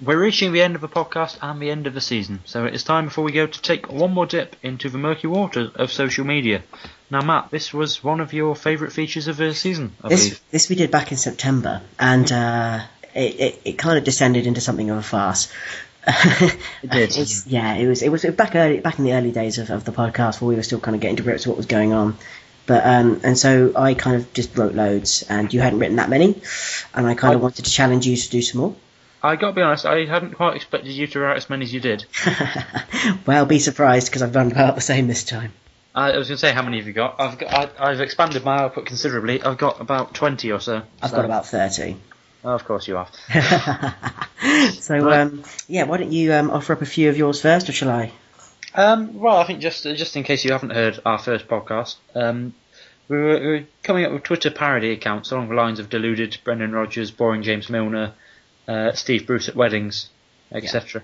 we're reaching the end of the podcast and the end of the season, so it is time before we go to take one more dip into the murky waters of social media. Now, Matt, this was one of your favourite features of the season, I believe. This we did back in September, and it kind of descended into something of a farce. It did. It was back in the early days of the podcast where we were still kind of getting to grips with what was going on. But and so I kind of just wrote loads, and you hadn't written that many, and I kind of wanted to challenge you to do some more. I got to be honest, I hadn't quite expected you to write as many as you did. Well, be surprised because I've done about the same this time. I was going to say, how many have you got? I've expanded my output considerably. I've got about 20 or so. I've got about 30. Oh, of course you have. So, why don't you offer up a few of yours first, or shall I? Well, I think just in case you haven't heard our first podcast, we were coming up with Twitter parody accounts along the lines of Deluded, Brendan Rodgers, Boring James Milner, Steve Bruce at Weddings, etc.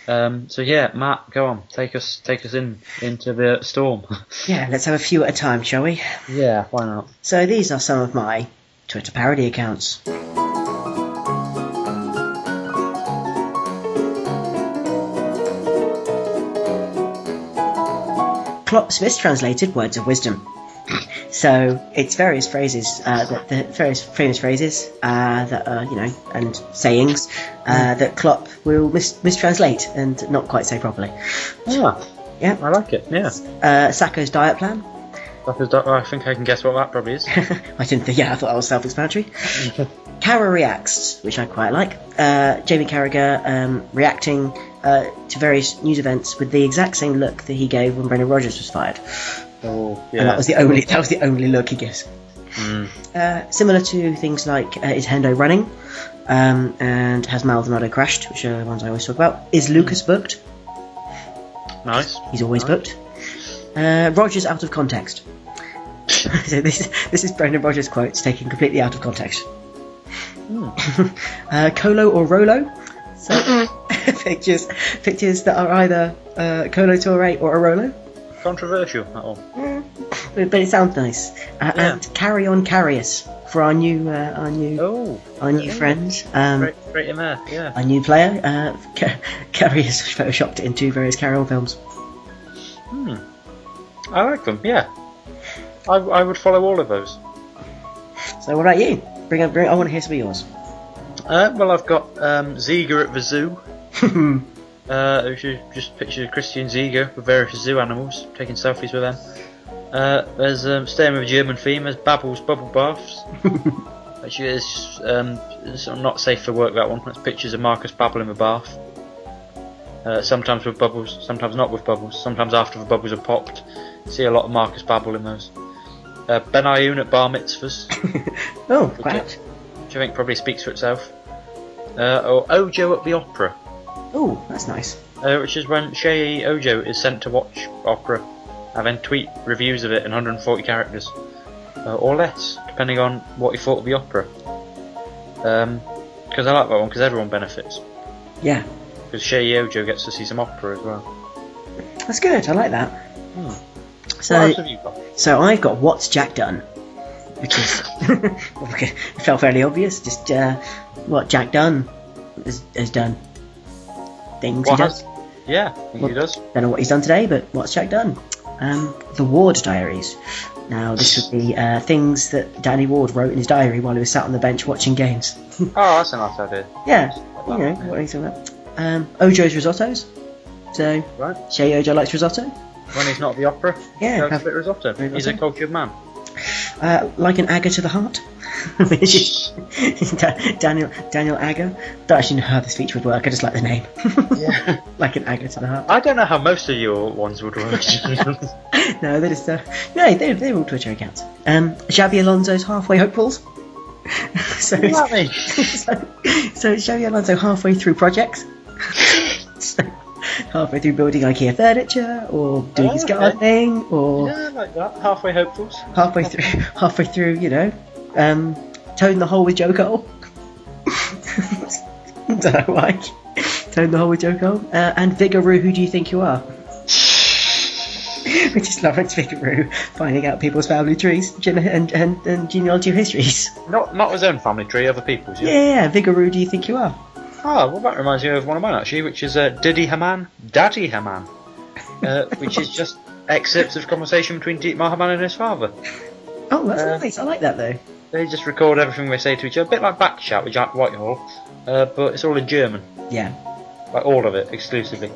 So yeah, Matt, go on, take us into the storm. Yeah, let's have a few at a time, shall we? Yeah, why not? So these are some of my Twitter parody accounts. Klopp's mistranslated words of wisdom. So it's various phrases, the various famous phrases that are, and sayings that Klopp will mistranslate and not quite say properly. Yeah, I like it. Yeah. Sacco's diet plan. I think I can guess what that probably is. I didn't think. Yeah, I thought that was self-explanatory. Cara reacts, which I quite like. Jamie Carragher reacting to various news events with the exact same look that he gave when Brendan Rodgers was fired. Oh, yeah. And that was the only look he gives. Similar to things like is Hendo running, and has Maldonado crashed, which are the ones I always talk about. Is Lucas booked? Nice. He's always booked. Rodgers out of context. So this is Brendan Rodgers quotes taken completely out of context. Colo or Rolo. So pictures that are either Colo Torre or a Rolo. Controversial, that one. But it sounds nice. And Carry On Carrius for our new friend. Great in there, yeah. Our new player. Carrius photoshopped it into various Carry On films. I like them, yeah. I would follow all of those. So what about you? Bring up. I want to hear some of yours. Well, I've got Ziege at the zoo. If you just picture Christian Ziege with various zoo animals, taking selfies with them. There's staying with a German theme. There's Babbel's bubble baths, which is sort of not safe for work. That one. That's pictures of Marcus Babbel in the bath. Sometimes with bubbles, sometimes not with bubbles. Sometimes after the bubbles are popped. See a lot of Marcus Babbel in those. Ben Ayoun at bar mitzvahs. Oh, wow. Which I think probably speaks for itself. Or Ojo at the opera. Oh, that's nice. Which is when Shea Ojo is sent to watch opera and then tweet reviews of it in 140 characters. Or less, depending on what he thought of the opera. Because I like that one, because everyone benefits. Yeah. Because Shea Ojo gets to see some opera as well. That's good, I like that. So, what else have you got? So I've got What's Jack Done? Which is it felt fairly obvious. Just what Jack Dunn has done. Things he does. Yeah, I think he does. Don't know what he's done today, but what's Jack done? The Ward Diaries. Now this would be things that Danny Ward wrote in his diary while he was sat on the bench watching games. Oh, that's a nice idea. Yeah, what he's talking about. Ojo's risottos. So right. Shea Ojo likes risotto. When he's not at the opera, he likes a bit of risotto. He's a cultured man. Like an Agger to the heart. Daniel Agger. Don't actually know how this feature would work. I just like the name. Yeah. Like an Agger to the heart. I don't know how most of your ones would work. No, they're just they're all Twitter accounts. Xabi Alonso's halfway hopefuls. So Xabi Alonso halfway through projects. Halfway through building IKEA furniture, or doing his gardening, or like that. Halfway hopefuls. Halfway through, toading the hole with Joe Cole. Don't know why. Toading the hole with Joe Cole. And Vigaroo, who do you think you are? Which is Lawrence Vigaroo finding out people's family trees and genealogy histories. Not his own family tree, other people's. Yeah, Vigaroo, do you think you are? Oh, well, that reminds me of one of mine actually, which is Daddy Haman, which is just excerpts of conversation between Dietmar Hamann and his father. Oh, that's nice. I like that though. They just record everything they say to each other, a bit like Backchat with Jack Whitehall, but it's all in German. Yeah. Like all of it, exclusively.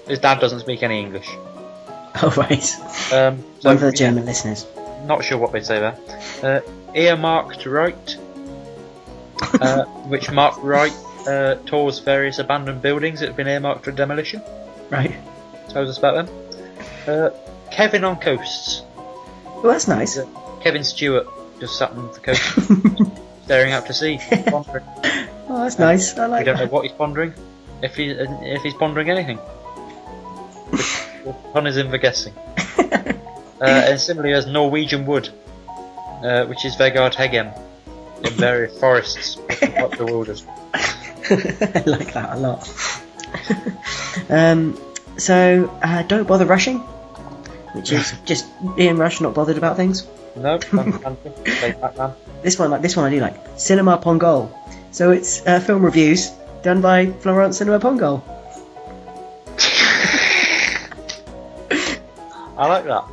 His dad doesn't speak any English. Oh, right. So, one for the German listeners. Not sure what they'd say there. Earmarked Right, which Mark Wright tours various abandoned buildings that have been earmarked for demolition. Right. Tells us about them. Kevin on Coasts. Well, that's nice. Kevin Stewart just sat on the coast, staring out to sea, pondering. Oh, that's nice. I like We don't that. know what he's pondering, if he's pondering anything. The pun is in the guessing. And similarly, there's Norwegian Wood, which is Vegard Hegem, in various forests up the wilderness. I like that a lot. Don't bother rushing, which is just Ian Rush not bothered about things. No, Batman. This one I do like. Cinema Pongol. So it's film reviews done by Florent Cinema Pongol. I like that.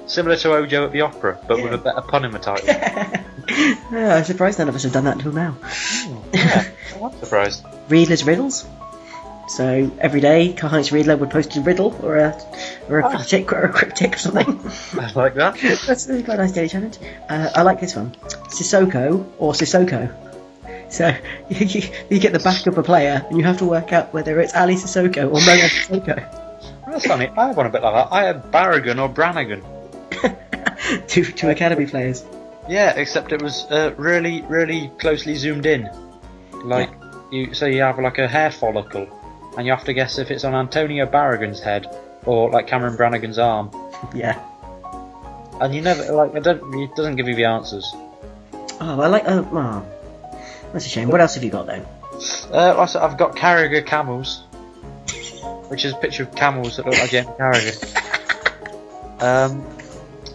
Similar to Ojo at the Opera, but with a better pun in the title. Yeah, I'm surprised none of us have done that until now. Yeah, I'm surprised. Riedler's Riddles. So every day, Karl-Heinz Riedler would post a riddle or a cryptic or something. I like that. That's quite a nice daily challenge. I like this one. Sissoko or Sissoko. So you get the back of a player and you have to work out whether it's Ali Sissoko or Momo Sissoko. That's funny. I had one a bit like that. I had Barragan or Brannigan. two academy players. Yeah, except it was really, really closely zoomed in. Like you have like a hair follicle, and you have to guess if it's on Antonio Barragan's head or like Cameron Brannigan's arm. Yeah. And you never it doesn't give you the answers. Oh, I like. Oh, that's a shame. What else have you got though? I've got Carragher camels, which is a picture of camels that look like Jamie Carragher.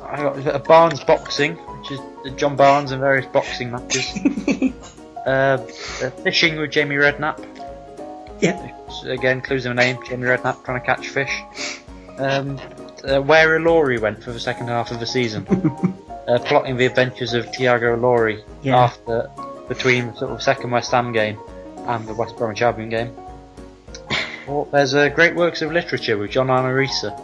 I got a bit of Barnes boxing, which is John Barnes in various boxing matches. Fishing with Jamie Redknapp. Yeah. Which, again, clues in the name. Jamie Redknapp trying to catch fish. Where Laurie went for the second half of the season, plotting the adventures of Tiago Laurie between the sort of second West Ham game and the West Bromwich Albion game. Well, there's great works of literature with John Arnorisa,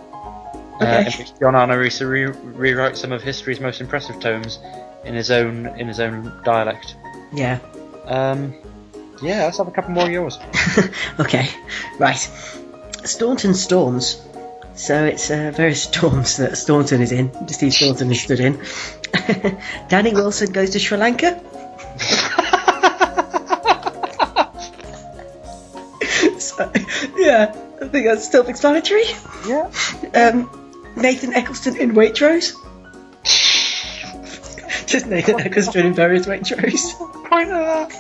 in which John Arnorisa rewrites some of history's most impressive tomes in his own dialect. Yeah. Let's have a couple more of yours. Okay, right. Staunton Storms. So it's various storms that Staunton is in. Steve Staunton is stood in. Danny Wilson goes to Sri Lanka. So, yeah, I think that's self-explanatory. Yeah. Nathan Eccleston in Waitrose. Just Nathan Eccleston in various Waitrose. Point of that.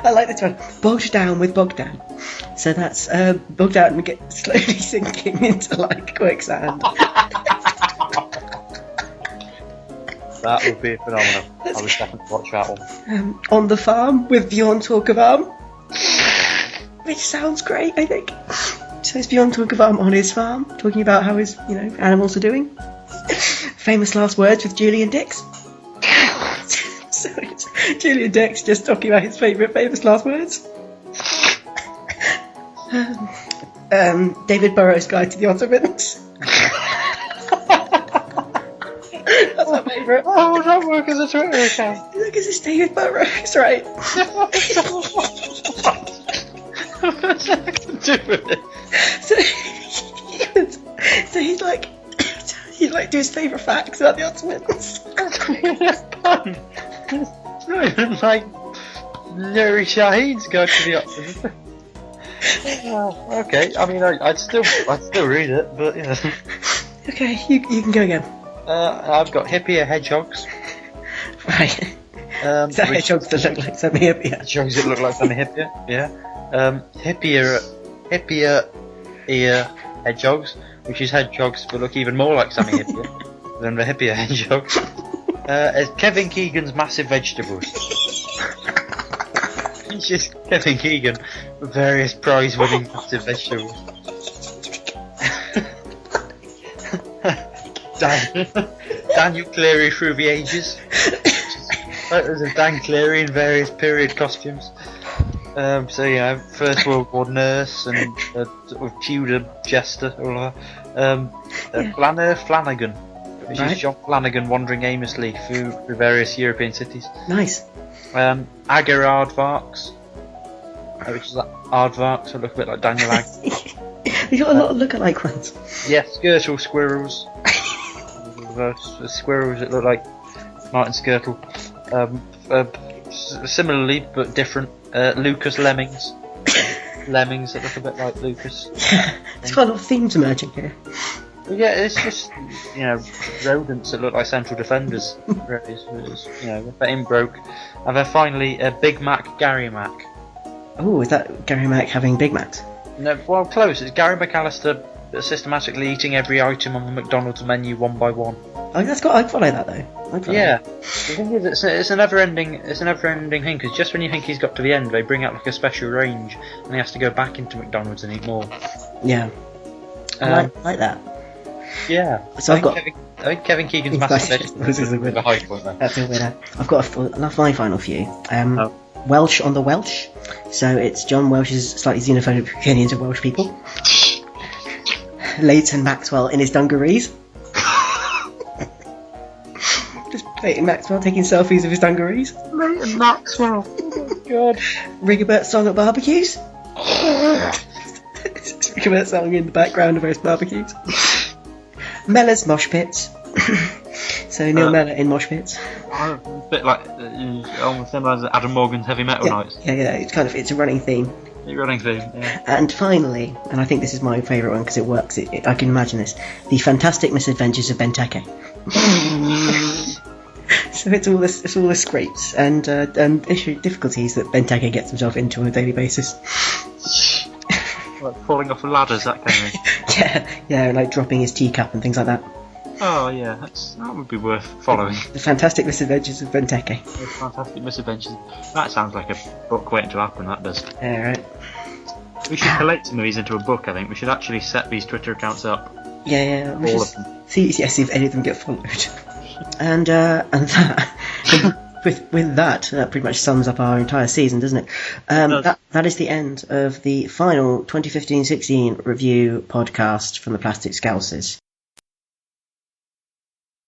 I like this one. Bogged down with Bogdan. So that's bogged out and get slowly sinking into like quicksand. That would be phenomenal. I would definitely watch that one. On the farm with Bjorn Torkevarm. Which sounds great, I think. So it's Bjorn Torkevarm on his farm, talking about how his animals are doing. Famous last words with Julian Dix. So it's Julian Dix just talking about his favourite famous last words. David Burrow's Guide to the Ottomans. That's my favourite. Oh, would that work as a Twitter account? Look, it's David Burrow's, right? What's that got to do with it? So he's like do his favourite facts about the Ottomans. That's fun. It's not even like Nuri Shaheen's Guide to the Ottomans. Okay, I mean, I'd still read it, but yeah. Okay, you can go again. I've got hippier hedgehogs. Right. Is that hedgehogs that look like something hippier? Hedgehogs that look like something hippier, yeah. Hippier ear hedgehogs, which is hedgehogs that look even more like something hippier than the hippier hedgehogs. Kevin Keegan's massive vegetables. features Kevin Keegan with various prize-winning massive vegetables. Daniel Cleary through the ages. Photos of Dan Cleary in various period costumes. First World War nurse and sort of Tudor jester, all of that. Flanagan, which is John Flanagan wandering aimlessly through various European cities. Nice. Agar Aardvarks, which is like Aardvarks, so look a bit like Daniel Agg. You got a lot of look-alike ones. Yeah, Skirtle squirrels. Squirrels that look like Martin Skirtle. Similarly but different, Lucas lemmings. Lemmings that look a bit like Lucas. Yeah, there's quite a lot of themes emerging here. Yeah, it's just, rodents that look like central defenders. Really. They're in broke. And then finally, Big Mac Gary Mac. Oh, is that Gary Mac having Big Macs? No, well, close. It's Gary McAllister systematically eating every item on the McDonald's menu one by one. I follow that though. Yeah, the thing is, it's a never-ending thing, because just when you think he's got to the end, they bring out like a special range, and he has to go back into McDonald's and eat more. Yeah, I like that. Yeah, so I think Kevin Keegan's massive vegetables. The high point there. That's a winner. I've got my final few. Welsh on the Welsh. So it's John Welsh's slightly xenophobic opinions of Welsh people. Leighton Maxwell in his dungarees. Just Leighton Maxwell taking selfies of his dungarees. Leighton Maxwell. Oh my god. Rigobert song at barbecues. Rigobert song in the background of most barbecues. Mellor's mosh pits. So Neil Mellor in mosh pits. A bit like almost similar as Adam Morgan's Heavy Metal Nights. Yeah, it's a running theme. Yeah. And finally, and I think this is my favourite one because it works. I can imagine this: the Fantastic Misadventures of Benteke. So it's all the scrapes and difficulties that Benteke gets himself into on a daily basis. Like falling off ladders, that kind of thing. yeah, and like dropping his teacup and things like that. Oh yeah, that would be worth following. The Fantastic Misadventures of Benteke. The Fantastic Misadventures. That sounds like a book waiting to happen. That does. Yeah, right. We should collect some of these into a book. I think we should actually set these Twitter accounts up. Yeah. All of them. See if any of them get followed. and that. With that pretty much sums up our entire season, doesn't it? That is the end of the final 2015-16 review podcast from the Plastic Scousers.